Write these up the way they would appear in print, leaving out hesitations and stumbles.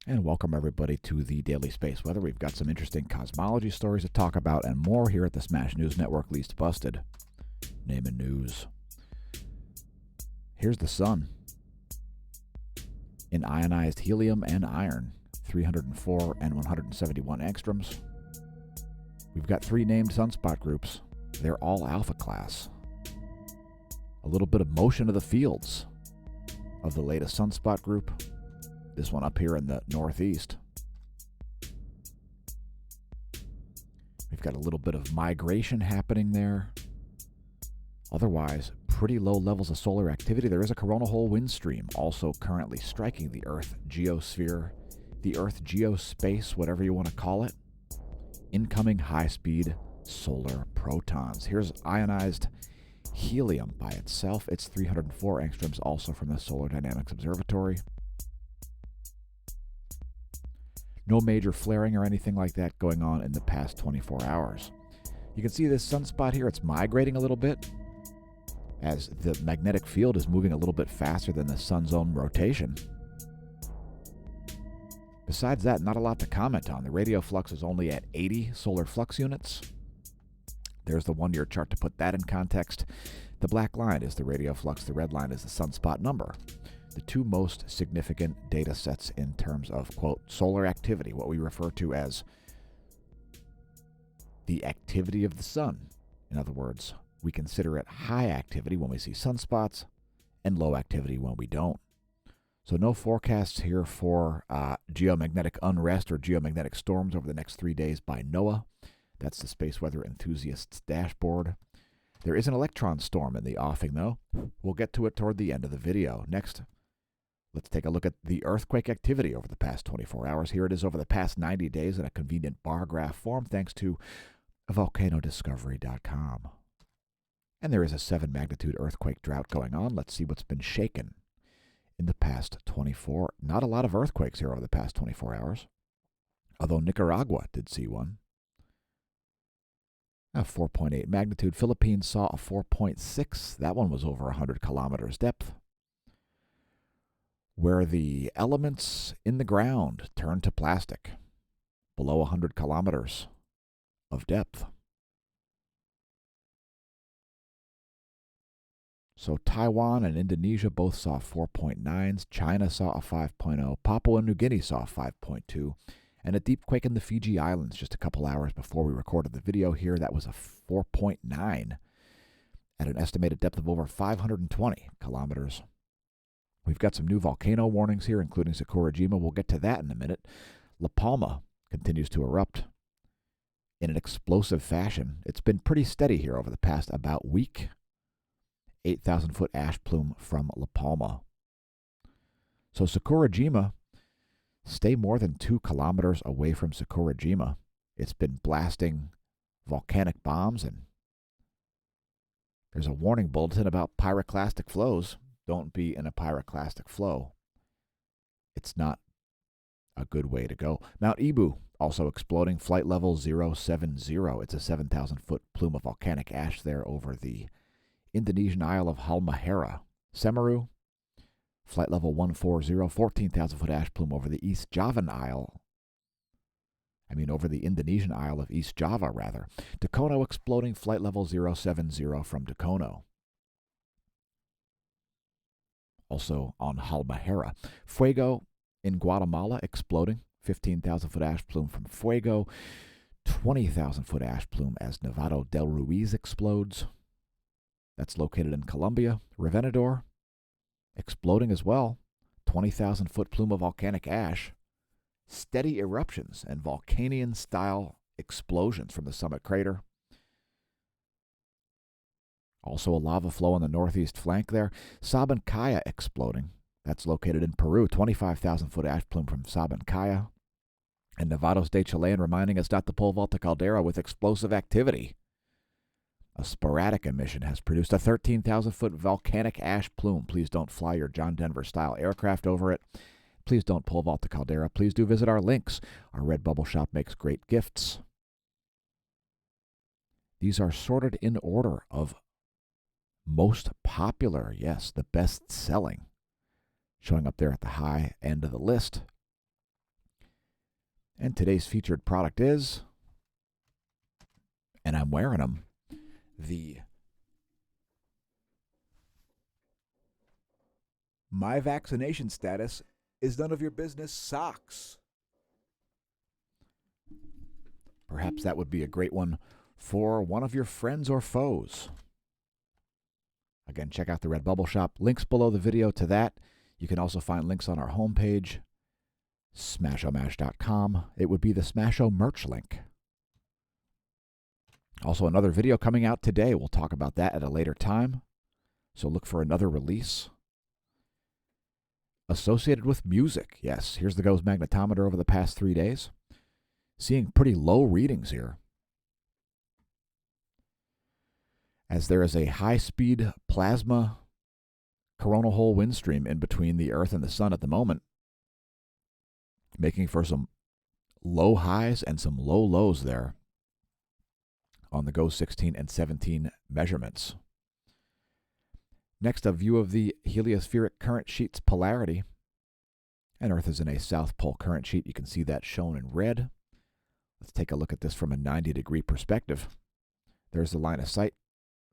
And welcome everybody to the Daily Space Weather. We've got some interesting cosmology stories to talk about and more here at the Smash News Network. Least busted. Naming news. Here's the sun in ionized helium and iron, 304 and 171 angstroms. We've got 3 named sunspot groups. They're all alpha class. A little bit of motion of the fields of the latest sunspot group. This one up here in the northeast. We've got a little bit of migration happening there. Otherwise, pretty low levels of solar activity. There is a coronal hole wind stream also currently striking the Earth geosphere, the Earth geospace, whatever you want to call it. Incoming high-speed solar protons. Here's ionized helium by itself. It's 304 angstroms, also from the Solar Dynamics Observatory. No major flaring or anything like that going on in the past 24 hours. You can see this sunspot here. It's migrating a little bit as the magnetic field is moving a little bit faster than the sun's own rotation. Besides that, not a lot to comment on. The radio flux is only at 80 solar flux units. There's the 1-year chart to put that in context. The black line is the radio flux. The red line is the sunspot number. The 2 most significant data sets in terms of, quote, solar activity, what we refer to as the activity of the sun. In other words, we consider it high activity when we see sunspots and low activity when we don't. So no forecasts here for geomagnetic unrest or geomagnetic storms over the next 3 days by NOAA. That's the Space Weather Enthusiast's dashboard. There is an electron storm in the offing, though. We'll get to it toward the end of the video. Next, let's take a look at the earthquake activity over the past 24 hours. Here it is over the past 90 days in a convenient bar graph form, thanks to volcanodiscovery.com. And there is a 7 magnitude earthquake drought going on. Let's see what's been shaken in the past 24. Not a lot of earthquakes here over the past 24 hours, although Nicaragua did see one. A 4.8 magnitude. Philippines saw a 4.6. That one was over 100 kilometers depth, where the elements in the ground turned to plastic below 100 kilometers of depth. So Taiwan and Indonesia both saw 4.9s. China saw a 5.0. Papua New Guinea saw a 5.2. And a deep quake in the Fiji Islands just a couple hours before we recorded the video here. That was a 4.9 at an estimated depth of over 520 kilometers. We've got some new volcano warnings here, including Sakurajima. We'll get to that in a minute. La Palma continues to erupt in an explosive fashion. It's been pretty steady here over the past about week. 8,000-foot ash plume from La Palma. So Sakurajima, stay more than 2 kilometers away from Sakurajima. It's been blasting volcanic bombs, and there's a warning bulletin about pyroclastic flows. Don't be in a pyroclastic flow. It's not a good way to go. Mount Ibu also exploding, flight level 070. It's a 7,000-foot plume of volcanic ash there over the Indonesian Isle of Halmahera. Semeru, flight level 140, 14,000-foot ash plume over the East Javan Isle. Over the Indonesian Isle of East Java, rather. Dakono exploding, flight level 070 from Dakono. Also on Halmahera. Fuego in Guatemala exploding, 15,000-foot ash plume from Fuego. 20,000-foot ash plume as Nevado del Ruiz explodes. That's located in Colombia. Revenador exploding as well. 20,000-foot plume of volcanic ash. Steady eruptions and Vulcanian-style explosions from the summit crater. Also a lava flow on the northeast flank there. Sabancaya exploding. That's located in Peru. 25,000-foot ash plume from Sabancaya. And Nevados de Chilean reminding us not to pole vault the caldera with explosive activity. A sporadic emission has produced a 13,000-foot volcanic ash plume. Please don't fly your John Denver-style aircraft over it. Please don't pole vault the caldera. Please do visit our links. Our Redbubble shop makes great gifts. These are sorted in order of most popular, yes, the best-selling, showing up there at the high end of the list. And today's featured product is, and I'm wearing them, the My Vaccination Status is None of Your Business socks. Perhaps that would be a great one for one of your friends or foes. Again, check out the Redbubble shop. Links below the video to that. You can also find links on our homepage, smashomash.com. It would be the SMAsho merch link. Also, another video coming out today. We'll talk about that at a later time. So look for another release. Associated with music. Yes, here's the GOES magnetometer over the past 3 days. Seeing pretty low readings here, as there is a high-speed plasma coronal hole wind stream in between the Earth and the Sun at the moment, making for some low highs and some low lows there on the GOES 16 and 17 measurements. Next, a view of the heliospheric current sheet's polarity. And Earth is in a south pole current sheet. You can see that shown in red. Let's take a look at this from a 90-degree perspective. There's the line of sight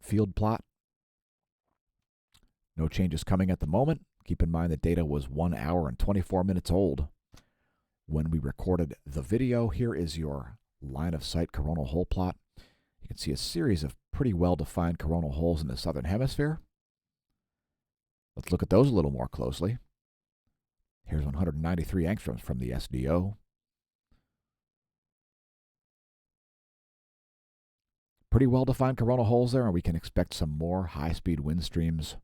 field plot. No changes coming at the moment. Keep in mind that data was 1 hour and 24 minutes old when we recorded the video. Here is your line of sight coronal hole plot. You can see a series of pretty well-defined coronal holes in the southern hemisphere. Let's look at those a little more closely. Here's 193 angstroms from the SDO. Pretty well-defined coronal holes there, and we can expect some more high-speed wind streams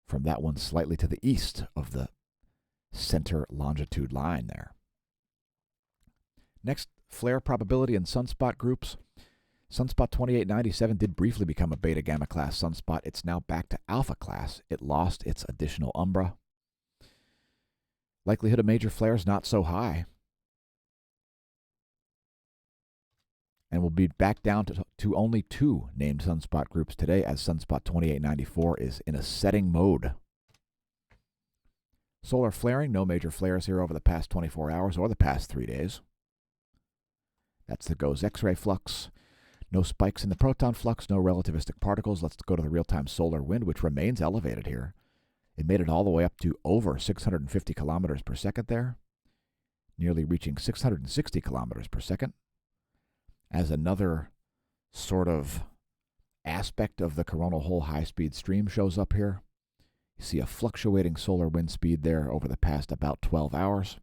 from that one slightly to the east of the center longitude line there. Next, flare probability and sunspot groups. Sunspot 2897 did briefly become a beta gamma class sunspot. It's now back to alpha class. It lost its additional umbra. Likelihood of major flares not so high. And we'll be back down to only 2 named sunspot groups today, as Sunspot 2894 is in a setting mode. Solar flaring, no major flares here over the past 24 hours or the past 3 days. That's the GOES X-ray flux. No spikes in the proton flux, no relativistic particles. Let's go to the real-time solar wind, which remains elevated here. It made it all the way up to over 650 kilometers per second there, nearly reaching 660 kilometers per second. As another sort of aspect of the coronal hole high-speed stream shows up here, you see a fluctuating solar wind speed there over the past about 12 hours.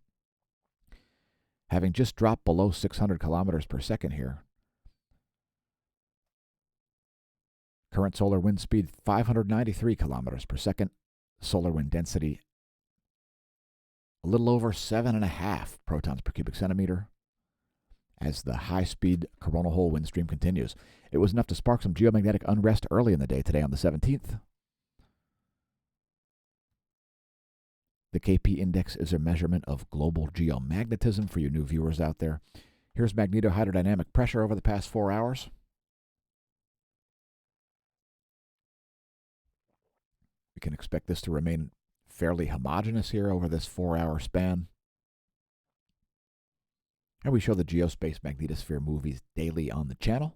Having just dropped below 600 kilometers per second here. Current solar wind speed 593 kilometers per second. Solar wind density a little over 7.5 protons per cubic centimeter. As the high-speed coronal hole wind stream continues. It was enough to spark some geomagnetic unrest early in the day today on the 17th. The KP index is a measurement of global geomagnetism for you new viewers out there. Here's magnetohydrodynamic pressure over the past 4 hours. We can expect this to remain fairly homogeneous here over this 4-hour span. And we show the Geospace Magnetosphere movies daily on the channel.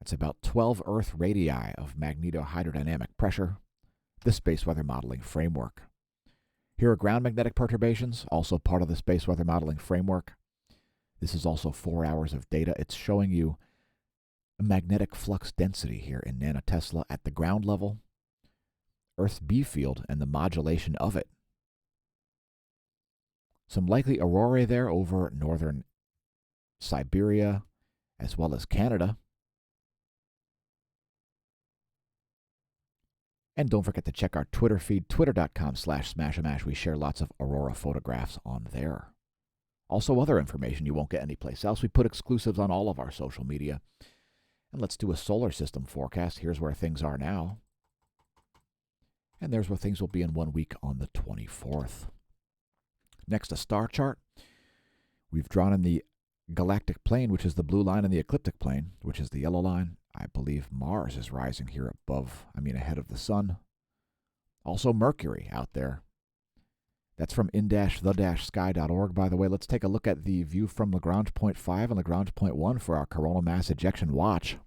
That's about 12 Earth radii of magnetohydrodynamic pressure, the space weather modeling framework. Here are ground magnetic perturbations, also part of the space weather modeling framework. This is also 4 hours of data. It's showing you a magnetic flux density here in nanotesla at the ground level, Earth's B field, and the modulation of it. Some likely aurorae there over northern Siberia, as well as Canada. And don't forget to check our Twitter feed, twitter.com/smashamash. We share lots of aurora photographs on there. Also other information you won't get anyplace else. We put exclusives on all of our social media. And let's do a solar system forecast. Here's where things are now. And there's where things will be in 1 week on the 24th. Next, a star chart. We've drawn in the galactic plane, which is the blue line, and the ecliptic plane, which is the yellow line. I believe Mars is rising here ahead of the sun. Also Mercury out there. That's from in-the-sky.org, by the way. Let's take a look at the view from Lagrange point 5 and Lagrange point 1 for our coronal mass ejection watch.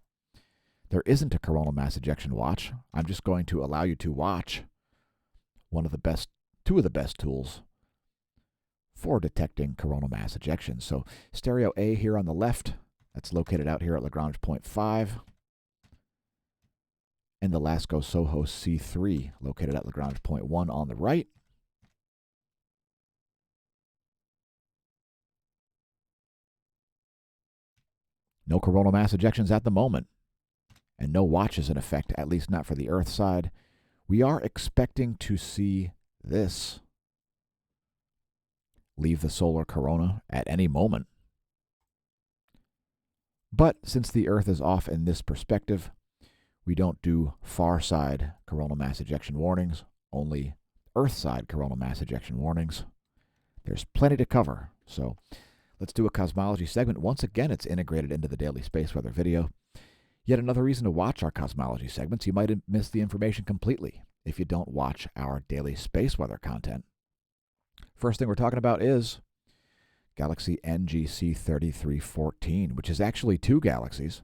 There isn't a coronal mass ejection watch. I'm just going to allow you to watch two of the best tools for detecting coronal mass ejection. So stereo A here on the left, that's located out here at Lagrange point 5. And the LASCO SOHO C3, located at Lagrange point 1 on the right. No coronal mass ejections at the moment, and no watches in effect, at least not for the Earth side. We are expecting to see this leave the solar corona at any moment. But since the Earth is off in this perspective, we don't do far side coronal mass ejection warnings, only Earth side coronal mass ejection warnings. There's plenty to cover, so let's do a cosmology segment. Once again, it's integrated into the daily space weather video. Yet another reason to watch our cosmology segments. You might miss the information completely if you don't watch our daily space weather content. First thing we're talking about is galaxy NGC 3314, which is actually two galaxies.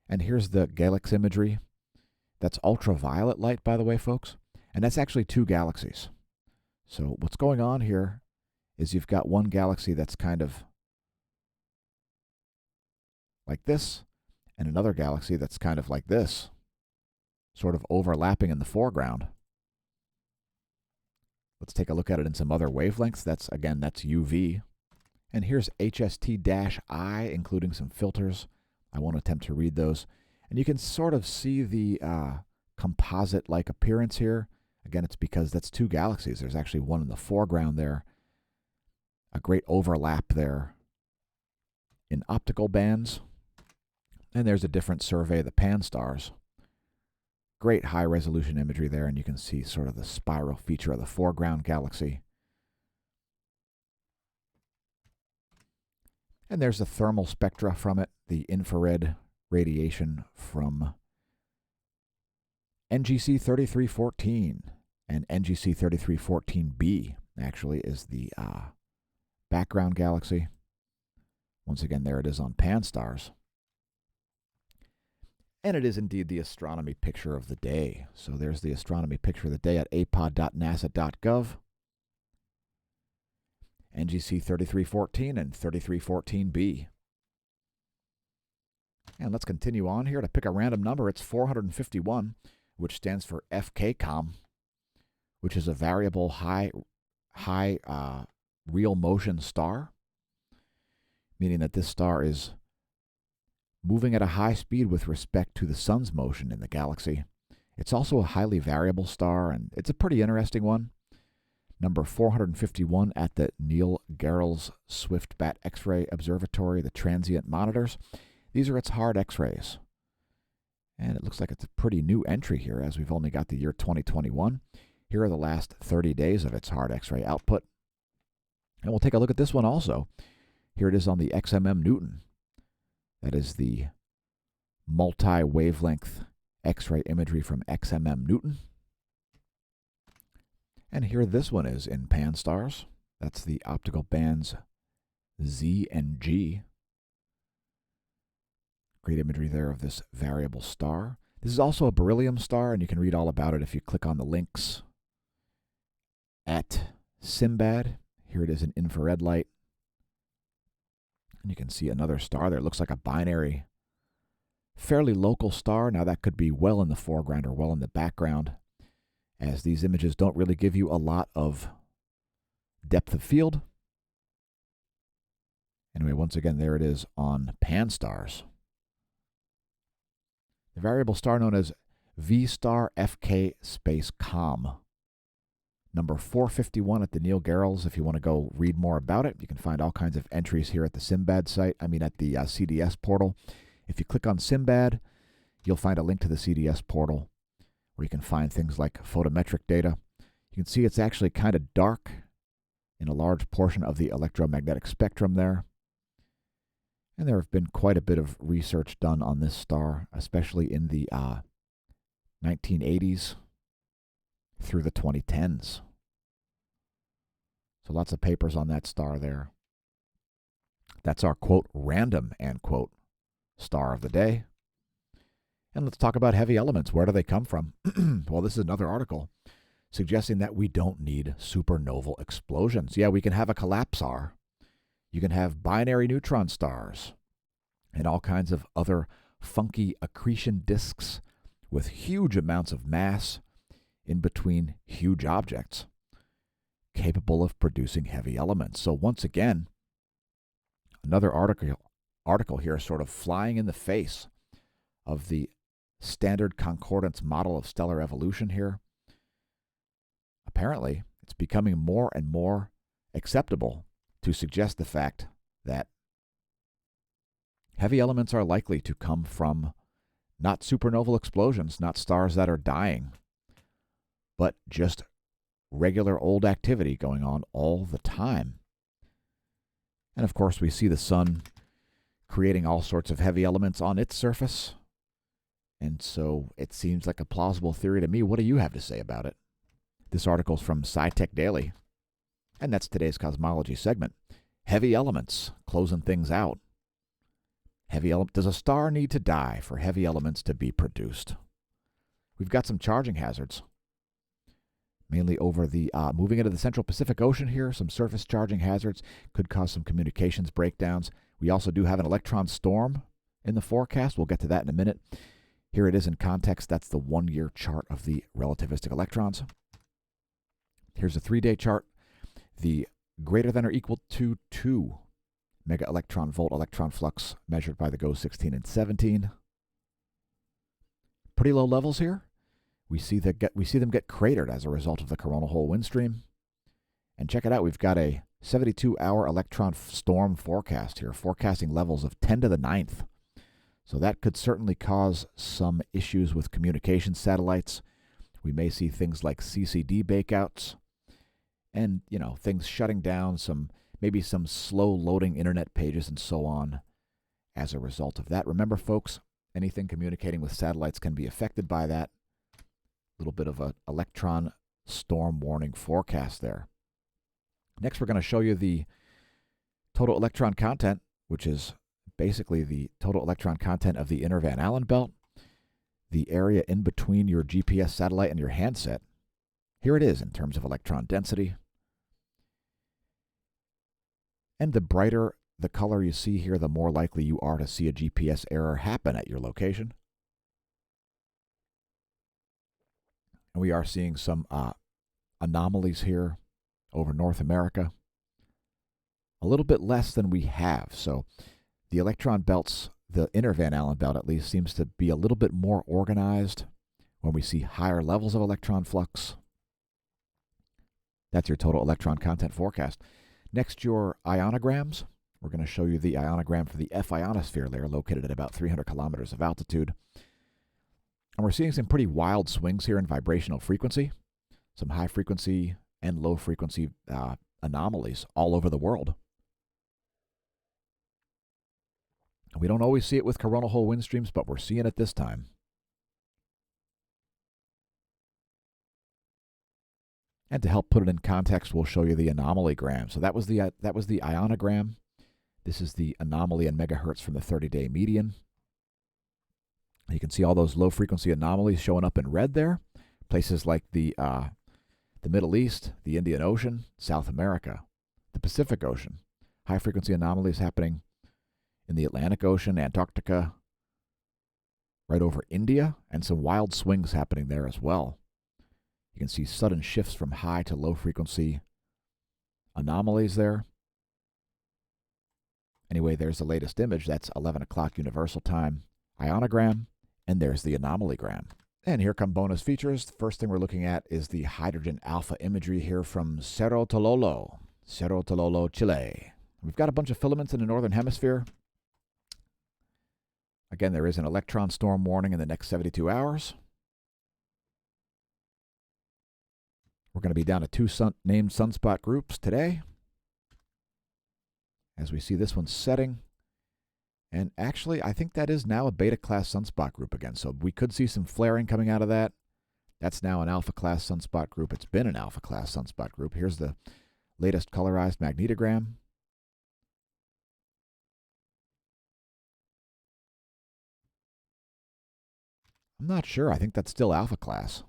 And here's the galaxy imagery. That's ultraviolet light, by the way, folks. And that's actually two galaxies. So what's going on here is you've got one galaxy that's kind of like this, and another galaxy that's kind of like this, sort of overlapping in the foreground. Let's take a look at it in some other wavelengths. That's UV. And here's HST-I, including some filters. I won't attempt to read those. And you can sort of see the composite-like appearance here. Again, it's because that's two galaxies. There's actually one in the foreground there. A great overlap there in optical bands. And there's a different survey of the pan-stars. Great high-resolution imagery there, and you can see sort of the spiral feature of the foreground galaxy. And there's the thermal spectra from it, the infrared radiation from NGC 3314. And NGC 3314b actually is the background galaxy. Once again, there it is on pan-stars. And it is indeed the astronomy picture of the day. So there's the astronomy picture of the day at apod.nasa.gov. NGC 3314 and 3314b. And let's continue on here to pick a random number. It's 451, which stands for FKCOM, which is a variable high real motion star, meaning that this star is moving at a high speed with respect to the sun's motion in the galaxy. It's also a highly variable star, and it's a pretty interesting one. Number 451 at the Neil Gehrels Swift-Bat X-ray Observatory, the transient monitors. These are its hard X-rays. And it looks like it's a pretty new entry here, as we've only got the year 2021. Here are the last 30 days of its hard X-ray output. And we'll take a look at this one also. Here it is on the XMM Newton. That is the multi-wavelength X-ray imagery from XMM Newton. And here this one is in pan-stars. That's the optical bands Z and G. Great imagery there of this variable star. This is also a beryllium star, and you can read all about it if you click on the links at SIMBAD. Here it is in infrared light. And you can see another star there. It looks like a binary, fairly local star. Now that could be well in the foreground or well in the background, as these images don't really give you a lot of depth of field. Anyway, once again, there it is on pan-stars. The variable star known as V-star FK space COM. Number 451 at the Neil Gehrels. If you want to go read more about it, you can find all kinds of entries here at the SIMBAD site. at the CDS portal. If you click on SIMBAD, you'll find a link to the CDS portal where you can find things like photometric data. You can see it's actually kind of dark in a large portion of the electromagnetic spectrum there. And there have been quite a bit of research done on this star, especially in the 1980s through the 2010s. So lots of papers on that star there. That's our, quote, random, end quote, star of the day. And let's talk about heavy elements. Where do they come from? Well, this is another article suggesting that we don't need supernoval explosions. Yeah, we can have a collapsar. You can have binary neutron stars and all kinds of other funky accretion disks with huge amounts of mass in between huge objects capable of producing heavy elements. So once again, another article here sort of flying in the face of the standard concordance model of stellar evolution here. Apparently, it's becoming more and more acceptable to suggest the fact that heavy elements are likely to come from not supernoval explosions, not stars that are dying, but just regular old activity going on all the time. And of course, we see the sun creating all sorts of heavy elements on its surface. And so it seems like a plausible theory to me. What do you have to say about it? This article is from SciTech Daily, and that's today's cosmology segment. Heavy elements, closing things out. Does a star need to die for heavy elements to be produced? We've got some charging hazards, mainly over the moving into the Central Pacific Ocean here. Some surface charging hazards could cause some communications breakdowns. We also do have an electron storm in the forecast. We'll get to that in a minute. Here it is in context. That's the 1-year chart of the relativistic electrons. Here's a 3-day chart. The greater than or equal to 2 mega electron volt electron flux measured by the GOES 16 and 17. Pretty low levels here. We see them get cratered as a result of the coronal hole wind stream. And check it out. We've got a 72-hour electron storm forecast here, forecasting levels of 10 to the 9th. So that could certainly cause some issues with communication satellites. We may see things like CCD bakeouts and, things shutting down, maybe some slow loading internet pages and so on as a result of that. Remember, folks, anything communicating with satellites can be affected by that. A little bit of an electron storm warning forecast there. Next, we're going to show you the total electron content, which is basically the total electron content of the inner Van Allen belt, the area in between your GPS satellite and your handset. Here it is in terms of electron density. And the brighter the color you see here, the more likely you are to see a GPS error happen at your location. And we are seeing some anomalies here over North America. A little bit less than we have. So the electron belts, the inner Van Allen belt at least, seems to be a little bit more organized when we see higher levels of electron flux. That's your total electron content forecast. Next, your ionograms. We're going to show you the ionogram for the F ionosphere layer located at about 300 kilometers of altitude. And we're seeing some pretty wild swings here in vibrational frequency, some high frequency and low frequency anomalies all over the world. We don't always see it with coronal hole wind streams, but we're seeing it this time. And to help put it in context, we'll show you the anomalygram. So that was the ionogram. This is the anomaly in megahertz from the 30-day median. You can see all those low-frequency anomalies showing up in red there. Places like the Middle East, the Indian Ocean, South America, the Pacific Ocean. High-frequency anomalies happening in the Atlantic Ocean, Antarctica, right over India, and some wild swings happening there as well. You can see sudden shifts from high to low-frequency anomalies there. Anyway, there's the latest image. That's 11 o'clock Universal Time ionogram, and there's the anomalygram. And here come bonus features. The first thing we're looking at is the hydrogen alpha imagery here from Cerro Tololo, Chile. We've got a bunch of filaments in the northern hemisphere. Again, there is an electron storm warning in the next 72 hours. We're going to be down to 2 named sunspot groups today, as we see this one setting. And actually, I think that is now a beta class sunspot group again. So we could see some flaring coming out of that. That's now an alpha class sunspot group. It's been an alpha class sunspot group. Here's the latest colorized magnetogram. I'm not sure. I think that's still alpha class.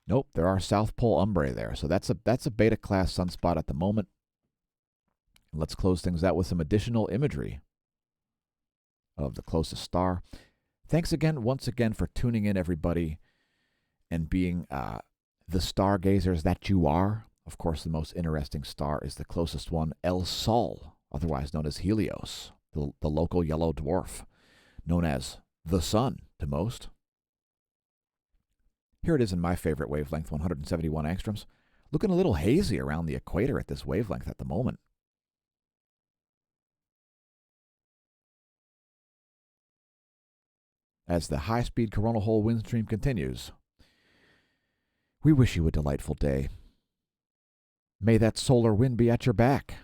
Nope, there are South Pole Umbrae there. So that's a beta class sunspot at the moment. Let's close things out with some additional imagery of the closest star. Thanks again, once again, for tuning in, everybody, and being the stargazers that you are. Of course, the most interesting star is the closest one, El Sol, otherwise known as Helios, the local yellow dwarf, known as the Sun to most. Here it is in my favorite wavelength, 171 angstroms. Looking a little hazy around the equator at this wavelength at the moment. As the high-speed coronal hole wind stream continues, we wish you a delightful day. May that solar wind be at your back.